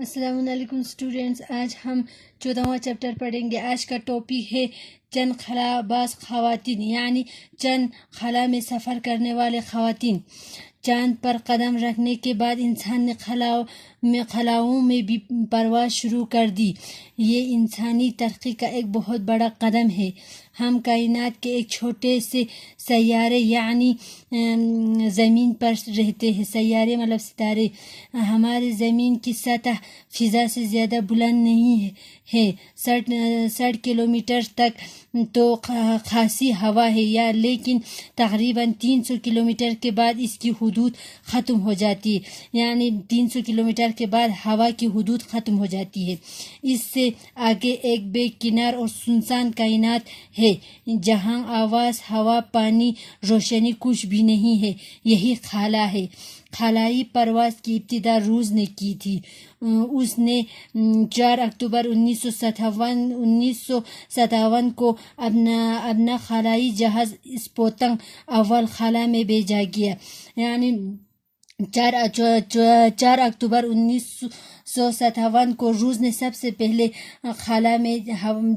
السلام علیکم اسٹوڈینٹس، آج ہم 14واں چیپٹر پڑھیں گے۔ آج کا ٹاپک ہے چند خلا باز خواتین، یعنی چند خلا میں سفر کرنے والے خواتین۔ چاند پر قدم رکھنے کے بعد انسان نے خلاؤں میں بھی پرواز شروع کر دی۔ یہ انسانی ترقی کا ایک بہت بڑا قدم ہے۔ ہم کائنات کے ایک چھوٹے سے سیارے یعنی زمین پر رہتے ہیں۔ سیارے مطلب ستارے۔ ہمارے زمین کی سطح فضا سے زیادہ بلند نہیں ہے، 60 کلومیٹر تک تو خاصی ہوا ہے، لیکن تقریباً 300 کلومیٹر کے بعد اس کی حدود ختم ہو جاتی ہے، یعنی 300 کلومیٹر کے بعد ہوا کی حدود ختم ہو جاتی ہے۔ اس سے آگے ایک بے کنار اور سنسان کائنات ہے جہاں آواز، ہوا، پانی، روشنی کچھ بھی نہیں ہے۔ یہی خلا ہے۔ خلائی پرواز کی ابتدا روس نے کی تھی۔ اس نے 4 اکتوبر 1957 کو اپنا خلائی جہاز اسپوتنک اول خلا میں بھیجا گیا، یعنی 4 اکتوبر 1957 کو روس نے سب سے پہلے خلا میں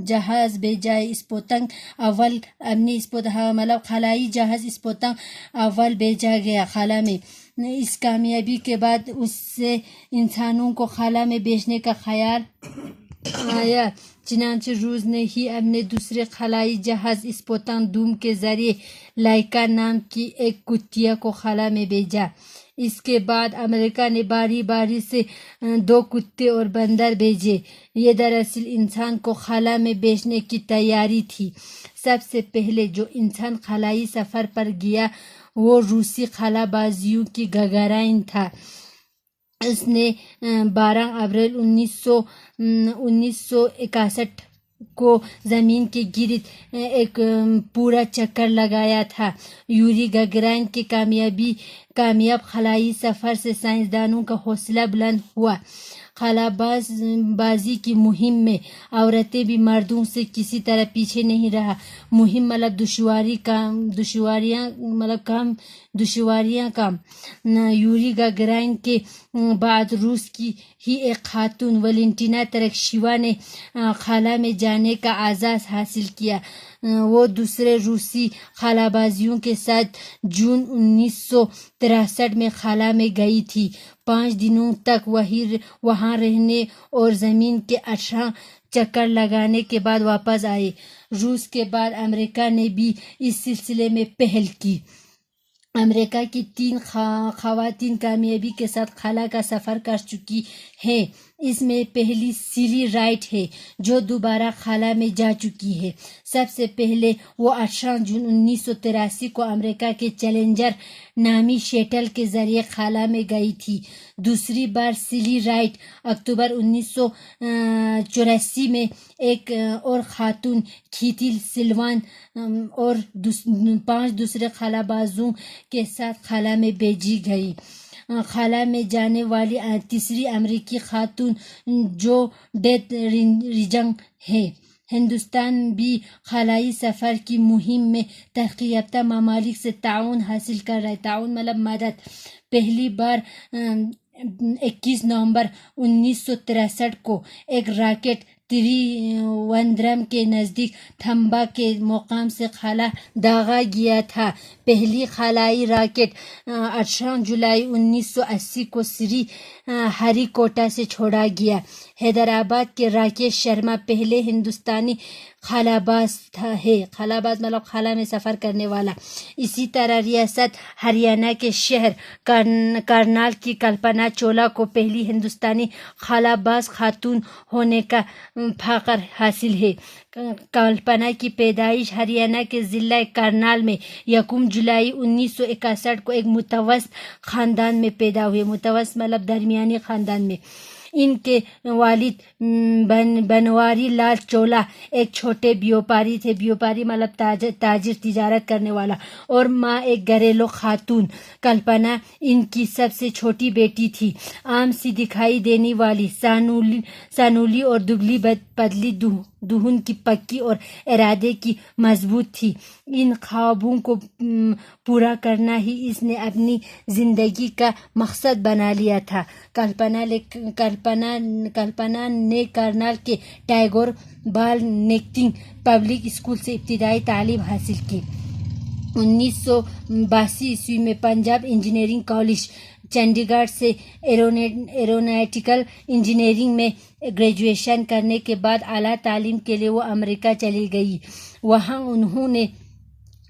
جہاز بھیجا۔ اسپوتنک اول مطلب خلائی جہاز اسپوتنک اول بھیجا گیا خلا میں۔ اس کامیابی کے بعد اس سے انسانوں کو خلا میں بھیجنے کا خیال آیا، چنانچہ روس نے ہی اپنے دوسرے خلائی جہاز اسپوتنک دوم کے ذریعے لائکا نام کی ایک کتیا کو خلا میں بھیجا۔ اس کے بعد امریکہ نے باری باری سے 2 کتے اور بندر بھیجے۔ یہ دراصل انسان کو خلا میں بھیجنے کی تیاری تھی۔ سب سے پہلے جو انسان خلائی سفر پر گیا وہ روسی خلا بازوں کی گگارائن تھا۔ اس نے 12 اپریل 1961 کو زمین کے گرد ایک پورا چکر لگایا تھا۔ یوری گگرائن کے کامیاب خلائی سفر سے سائنسدانوں کا حوصلہ بلند ہوا۔ خلا بازی کی مہم میں عورتیں بھی مردوں سے کسی طرح پیچھے نہیں رہا۔ مہم مطلب دشواریاں کام۔ یوری گگرائن کے بعد روس کی ہی ایک خاتون ویلنٹینا ترکشیوا نے خلا میں جانے کا اعزاز حاصل کیا۔ وہ دوسرے روسی خلا بازوں کے ساتھ جون 1963 میں خلا میں گئی تھی۔ 5 دنوں تک وہاں رہنے اور زمین کے 18 چکر لگانے کے بعد واپس آئے۔ روس کے بعد امریکہ نے بھی اس سلسلے میں پہل کی۔ امریکہ کی 3 خواتین کامیابی کے ساتھ خلا کا سفر کر چکی ہیں۔ اس میں پہلی سیلی رائٹ ہے جو دوبارہ خلا میں جا چکی ہے۔ سب سے پہلے وہ 18 جون 1983 کو امریکہ کے چیلنجر نامی شٹل کے ذریعے خلا میں گئی تھی۔ دوسری بار سیلی رائٹ اکتوبر 1984 میں ایک اور خاتون کیتھل سلوان اور 5 دوسرے خلا بازوں کے ساتھ خلا میں بھیجی گئی۔ خلا میں جانے والی تیسری امریکی خاتون جو ڈیتھ ریجنگ ہے۔ ہندوستان بھی خلائی سفر کی مہم میں ترقی یافتہ ممالک سے تعاون حاصل کر رہا ہے۔ تعاون مطلب مدد۔ پہلی بار 21 نومبر 1963 کو ایک راکٹ تریوندرم کے نزدیک تھمبا کے مقام سے خلا داغا گیا تھا۔ پہلی خلائی راکٹ 18 جولائی 1980 کو سری ہری کوٹا سے چھوڑا گیا۔ حیدرآباد کے راکیش شرما پہلے ہندوستانی خلا باز ہے۔ خلا باز مطلب خلا میں سفر کرنے والا۔ اسی طرح ریاست ہریانہ کے شہر کرنال کی کلپنا چاولہ کو پہلی ہندوستانی خلا باز خاتون ہونے کا فخر حاصل ہے۔ کلپنا کی پیدائش ہریانہ کے ضلع کرنال میں 1 جولائی 1961 کو ایک متوسط خاندان میں پیدا ہوئے۔ متوسط مطلب درمیانی خاندان میں۔ ان کے والد بنواری لال چاولہ ایک چھوٹے بیوپاری تھے۔ بیوپاری مطلب تاجر، تجارت کرنے والا، اور ماں ایک گھریلو خاتون۔ کلپنا ان کی سب سے چھوٹی بیٹی تھی۔ عام سی دکھائی دینے والی، سانولی اور دبلی پتلی دہن کی پکی اور ارادے کی مضبوط تھی. ان خوابوں کو پورا کرنا ہی اس نے اپنی زندگی کا مقصد بنا لیا تھا. کلپنا نے کرنال کے ٹیگور بال نیکٹنگ پبلک اسکول سے ابتدائی تعلیم حاصل کی. 1982 میں پنجاب انجینئرنگ کالج چنڈی گڑھ سے ایروناٹیکل انجینئرنگ میں گریجویشن کرنے کے بعد اعلیٰ تعلیم کے لیے وہ امریکہ چلی گئی. وہاں انہوں نے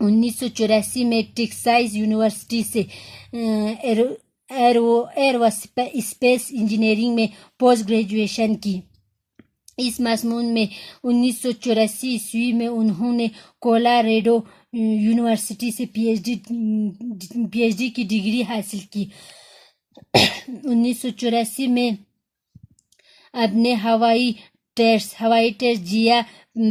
1984 میں ٹیکساس یونیورسٹی سے ایرو اسپیس انجینئرنگ میں پوسٹ گریجویشن کی. اس مضمون میں 1984 میں انہوں نے کولاریڈو یونیورسٹی سے پی ایچ ڈی کی ڈگری حاصل کی. 1984 میں اپنے ہوائی ٹیسٹ جیا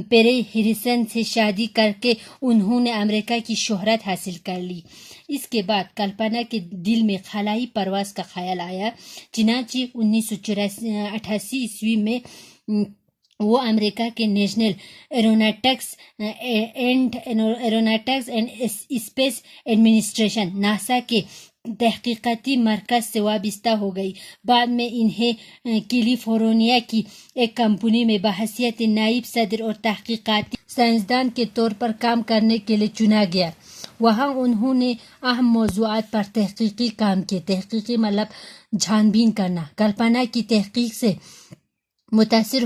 پیری ہیریسن سے شادی کر کے انہوں نے امریکہ کی شہرت حاصل کر لی. اس کے بعد کلپنا کے دل میں خلائی پرواز کا خیال آیا. چنانچہ 1988 میں وہ امریکہ کے national aeronautics and space administration NASA کے تحقیقاتی مرکز سے وابستہ ہو گئی. بعد میں انہیں کیلیفورنیا کی ایک کمپنی میں بحیثیت نائب صدر اور تحقیقاتی سائنسدان کے طور پر کام کرنے کے لیے چنا گیا. وہاں انہوں نے اہم موضوعات پر تحقیقی کام کیے. تحقیقی مطلب چھان بین کرنا. کلپنا کی تحقیق سے متاثر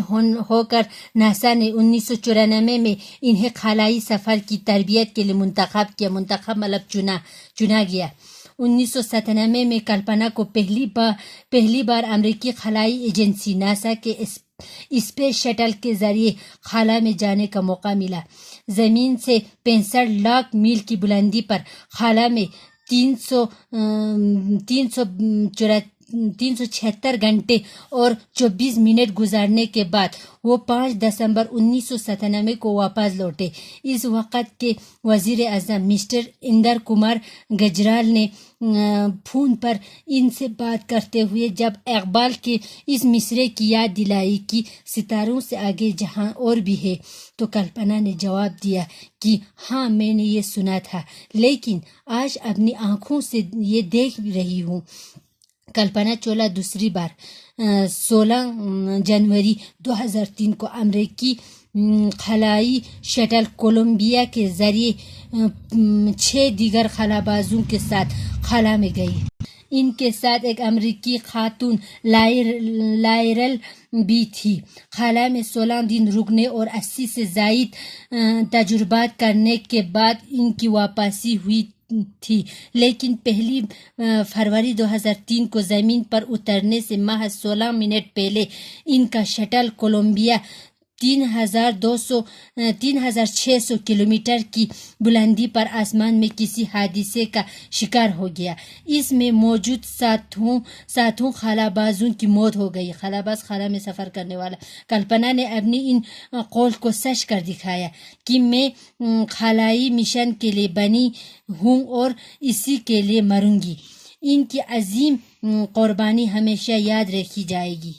ہو کر ناسا نے 1994 میں انہیں خلائی سفر کی تربیت کے لیے منتخب کیا. منتخب مطلب چنا گیا. 1997 میں کلپنا کو پہلی بار امریکی خلائی ایجنسی ناسا کے اسپیس شٹل کے ذریعے خلا میں جانے کا موقع ملا. زمین سے 65 لاکھ میل کی بلندی پر خلا میں 376 گھنٹے اور 24 منٹ گزارنے کے بعد وہ 5 دسمبر 1997 کو واپس لوٹے. اس وقت کے وزیر اعظم مسٹر اندر کمار گجرال نے فون پر ان سے بات کرتے ہوئے جب اقبال کے اس مصرعے کی یاد دلائی کہ ستاروں سے آگے جہاں اور بھی ہے، تو کلپنا نے جواب دیا کہ ہاں میں نے یہ سنا تھا، لیکن آج اپنی آنکھوں سے یہ دیکھ رہی ہوں. کلپنا چولا دوسری بار 16 جنوری 2003 کو امریکی خلائی شٹل کولمبیا کے ذریعے 6 دیگر خلابازوں کے ساتھ خلا میں گئی. ان کے ساتھ ایک امریکی خاتون لائرل بھی تھی. خلا میں 16 دن رکنے اور 80 سے زائد تجربات کرنے کے بعد ان کی واپسی ہوئی تھی، لیکن 1 فروری 2003 کو زمین پر اترنے سے محض 16 منٹ پہلے ان کا شٹل کولمبیا 3600 کلومیٹر کی بلندی پر آسمان میں کسی حادثے کا شکار ہو گیا. اس میں موجود ساتوں خلابازوں کی موت ہو گئی. خلاباز خلا میں سفر کرنے والا. کلپنا نے اپنی ان قول کو سچ کر دکھایا کہ میں خلائی مشن کے لیے بنی ہوں اور اسی کے لیے مروں گی. ان کی عظیم قربانی ہمیشہ یاد رکھی جائے گی.